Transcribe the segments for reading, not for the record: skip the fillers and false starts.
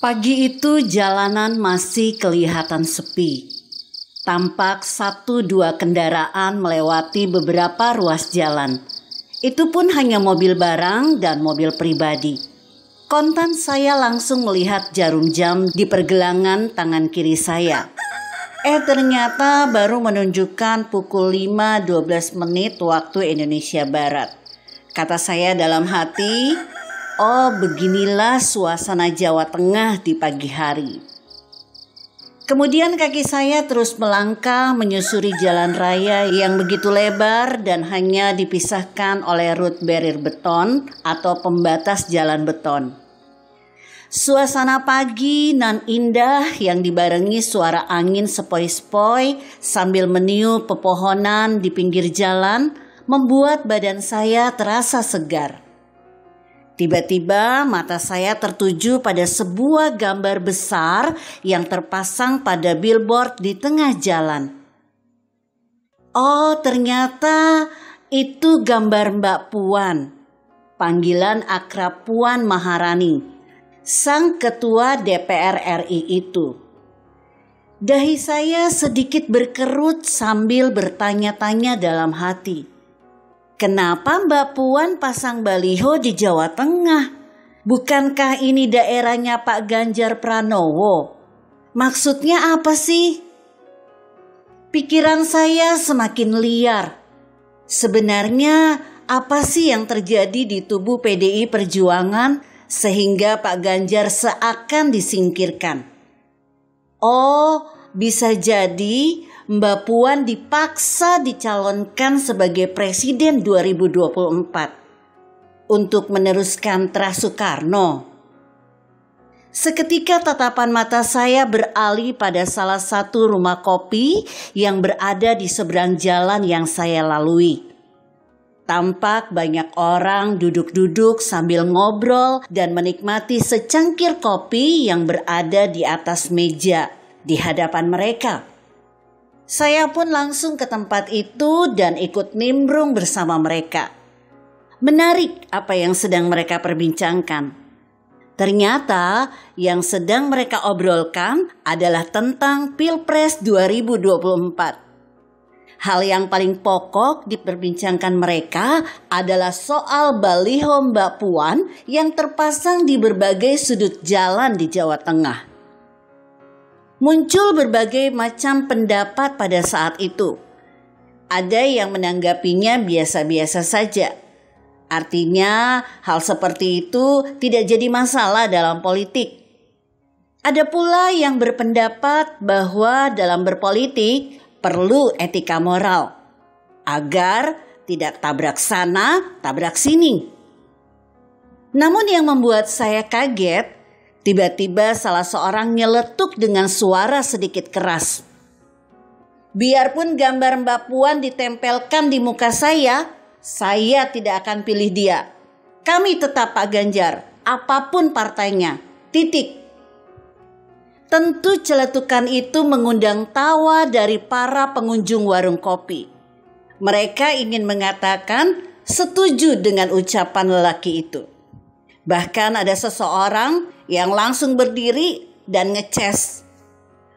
Pagi itu jalanan masih kelihatan sepi. Tampak 1-2 kendaraan melewati beberapa ruas jalan. Itu pun hanya mobil barang dan mobil pribadi. Kontan saya langsung melihat jarum jam di pergelangan tangan kiri saya. Ternyata baru menunjukkan pukul 5.12 menit waktu Indonesia Barat. Kata saya dalam hati, oh, beginilah suasana Jawa Tengah di pagi hari. Kemudian kaki saya terus melangkah menyusuri jalan raya yang begitu lebar dan hanya dipisahkan oleh road barrier beton atau pembatas jalan beton. Suasana pagi nan indah yang dibarengi suara angin sepoi-sepoi sambil meniup pepohonan di pinggir jalan membuat badan saya terasa segar. Tiba-tiba mata saya tertuju pada sebuah gambar besar yang terpasang pada billboard di tengah jalan. Oh, ternyata itu gambar Mbak Puan, panggilan akrab Puan Maharani, sang ketua DPR RI itu. Dahi saya sedikit berkerut sambil bertanya-tanya dalam hati. Kenapa Mbak Puan pasang baliho di Jawa Tengah? Bukankah ini daerahnya Pak Ganjar Pranowo? Maksudnya apa sih? Pikiran saya semakin liar. Sebenarnya apa sih yang terjadi di tubuh PDI Perjuangan sehingga Pak Ganjar seakan disingkirkan? Oh, bisa jadi Mbak Puan dipaksa dicalonkan sebagai presiden 2024 untuk meneruskan Terah Soekarno. Seketika tatapan mata saya beralih pada salah satu rumah kopi yang berada di seberang jalan yang saya lalui. Tampak banyak orang duduk-duduk sambil ngobrol dan menikmati secangkir kopi yang berada di atas meja di hadapan mereka. Saya pun langsung ke tempat itu dan ikut nimbrung bersama mereka. Menarik apa yang sedang mereka perbincangkan. Ternyata yang sedang mereka obrolkan adalah tentang Pilpres 2024. Hal yang paling pokok diperbincangkan mereka adalah soal baliho Mbak Puan yang terpasang di berbagai sudut jalan di Jawa Tengah. Muncul berbagai macam pendapat pada saat itu. Ada yang menanggapinya biasa-biasa saja. Artinya hal seperti itu tidak jadi masalah dalam politik. Ada pula yang berpendapat bahwa dalam berpolitik perlu etika moral agar tidak tabrak sana, tabrak sini. Namun yang membuat saya kaget, tiba-tiba salah seorang nyeletuk dengan suara sedikit keras. Biarpun gambar Mbak Puan ditempelkan di muka saya tidak akan pilih dia. Kami tetap Pak Ganjar, apapun partainya. Titik. Tentu celetukan itu mengundang tawa dari para pengunjung warung kopi. Mereka ingin mengatakan setuju dengan ucapan lelaki itu. Bahkan ada seseorang yang langsung berdiri dan ngeces.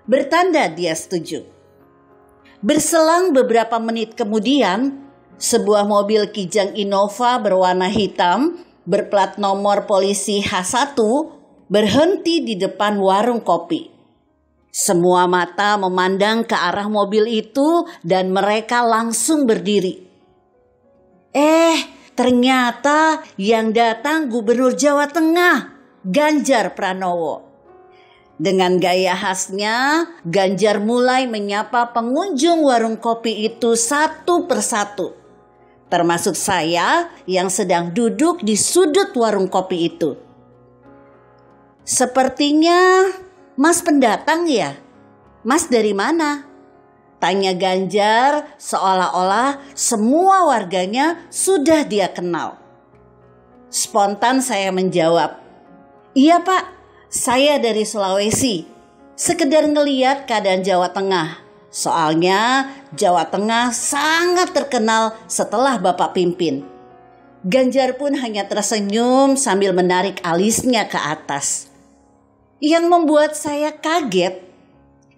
Bertanda dia setuju. Berselang beberapa menit kemudian, sebuah mobil Kijang Innova berwarna hitam berplat nomor polisi H1 berhenti di depan warung kopi. Semua mata memandang ke arah mobil itu dan mereka langsung berdiri. Ternyata yang datang Gubernur Jawa Tengah, Ganjar Pranowo. Dengan gaya khasnya, Ganjar mulai menyapa pengunjung warung kopi itu satu persatu. Termasuk saya yang sedang duduk di sudut warung kopi itu. Sepertinya Mas pendatang ya? Mas dari mana? Tanya Ganjar seolah-olah semua warganya sudah dia kenal. Spontan saya menjawab, "Iya Pak, saya dari Sulawesi. Sekedar ngeliat keadaan Jawa Tengah. Soalnya Jawa Tengah sangat terkenal setelah Bapak pimpin." Ganjar pun hanya tersenyum sambil menarik alisnya ke atas. Yang membuat saya kaget,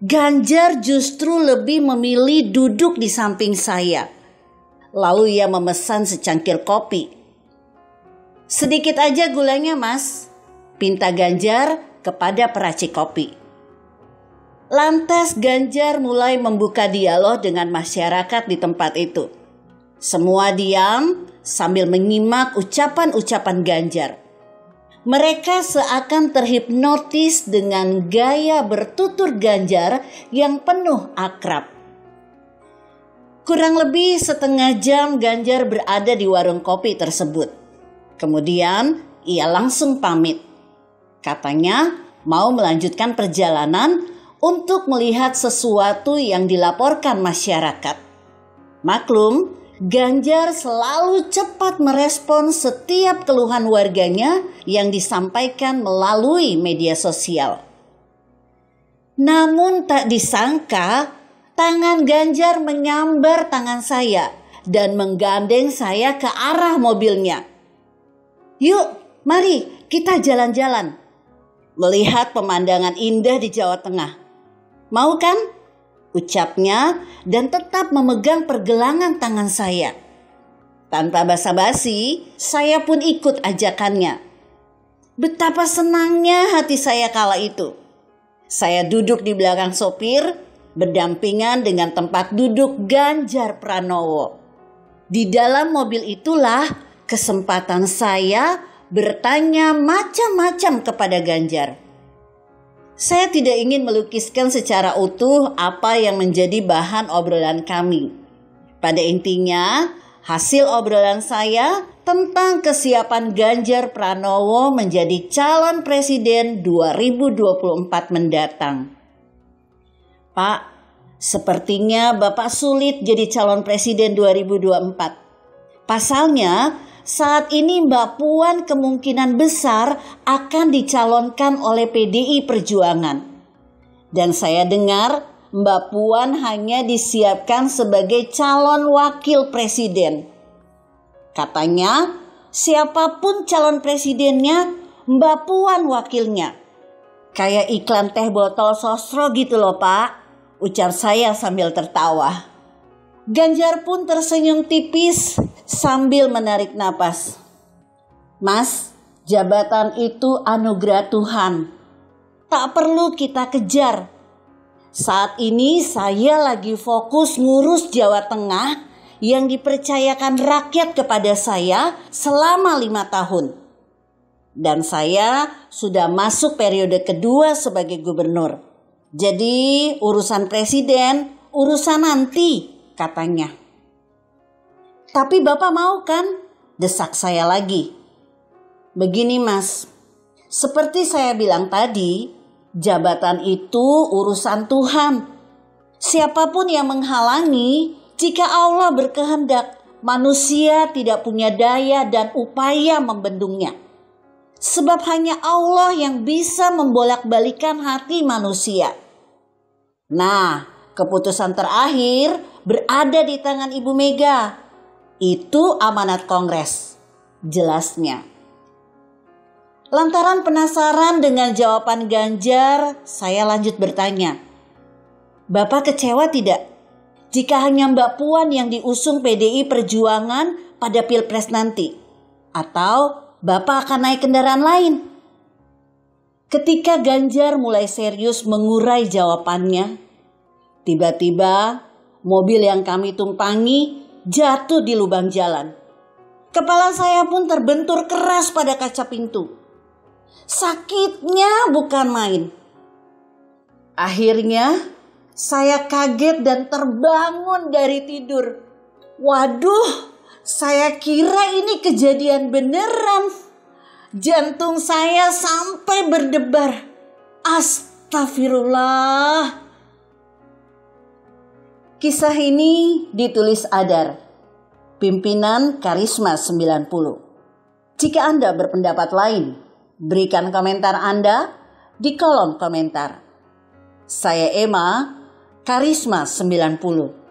Ganjar justru lebih memilih duduk di samping saya. Lalu ia memesan secangkir kopi. "Sedikit aja gulanya, Mas," pinta Ganjar kepada peracik kopi. Lantas Ganjar mulai membuka dialog dengan masyarakat di tempat itu. Semua diam sambil menyimak ucapan-ucapan Ganjar. Mereka seakan terhipnotis dengan gaya bertutur Ganjar yang penuh akrab. Kurang lebih setengah jam Ganjar berada di warung kopi tersebut. Kemudian ia langsung pamit. Katanya mau melanjutkan perjalanan untuk melihat sesuatu yang dilaporkan masyarakat. Maklum, Ganjar selalu cepat merespon setiap keluhan warganya yang disampaikan melalui media sosial. Namun tak disangka, tangan Ganjar menyambar tangan saya dan menggandeng saya ke arah mobilnya. "Yuk, mari kita jalan-jalan. Melihat pemandangan indah di Jawa Tengah. Mau kan?" ucapnya dan tetap memegang pergelangan tangan saya. Tanpa basa-basi, saya pun ikut ajakannya. Betapa senangnya hati saya kala itu. Saya duduk di belakang sopir, berdampingan dengan tempat duduk Ganjar Pranowo. Di dalam mobil itulah kesempatan saya bertanya macam-macam kepada Ganjar. Saya tidak ingin melukiskan secara utuh apa yang menjadi bahan obrolan kami. Pada intinya, hasil obrolan saya tentang kesiapan Ganjar Pranowo menjadi calon presiden 2024 mendatang. "Pak, sepertinya Bapak sulit jadi calon presiden 2024. Pasalnya, saat ini Mbak Puan kemungkinan besar akan dicalonkan oleh PDI Perjuangan. Dan saya dengar Mbak Puan hanya disiapkan sebagai calon wakil presiden. Katanya siapapun calon presidennya, Mbak Puan wakilnya. Kayak iklan teh botol sosro gitu loh, Pak," ucap saya sambil tertawa. Ganjar pun tersenyum tipis sambil menarik napas. "Mas, jabatan itu anugerah Tuhan. Tak perlu kita kejar. Saat ini saya lagi fokus ngurus Jawa Tengah yang dipercayakan rakyat kepada saya selama 5 tahun. Dan saya sudah masuk periode kedua sebagai gubernur. Jadi urusan presiden, urusan nanti," katanya. "Tapi Bapak mau kan?" desak saya lagi. "Begini Mas, seperti saya bilang tadi, jabatan itu urusan Tuhan. Siapapun yang menghalangi, jika Allah berkehendak, manusia tidak punya daya dan upaya membendungnya. Sebab hanya Allah yang bisa membolak-balikan hati manusia. Nah, keputusan terakhir berada di tangan Ibu Mega. Itu amanat Kongres," jelasnya. Lantaran penasaran dengan jawaban Ganjar, saya lanjut bertanya, "Bapak kecewa tidak jika hanya Mbak Puan yang diusung PDI Perjuangan pada Pilpres nanti? Atau Bapak akan naik kendaraan lain?" Ketika Ganjar mulai serius mengurai jawabannya, tiba-tiba mobil yang kami tumpangi jatuh di lubang jalan. Kepala saya pun terbentur keras pada kaca pintu. Sakitnya bukan main. Akhirnya saya kaget dan terbangun dari tidur. Waduh, saya kira ini kejadian beneran. Jantung saya sampai berdebar. Astagfirullah. Kisah ini ditulis Adar, pimpinan Karisma 90. Jika Anda berpendapat lain, berikan komentar Anda di kolom komentar. Saya Emma, Karisma 90.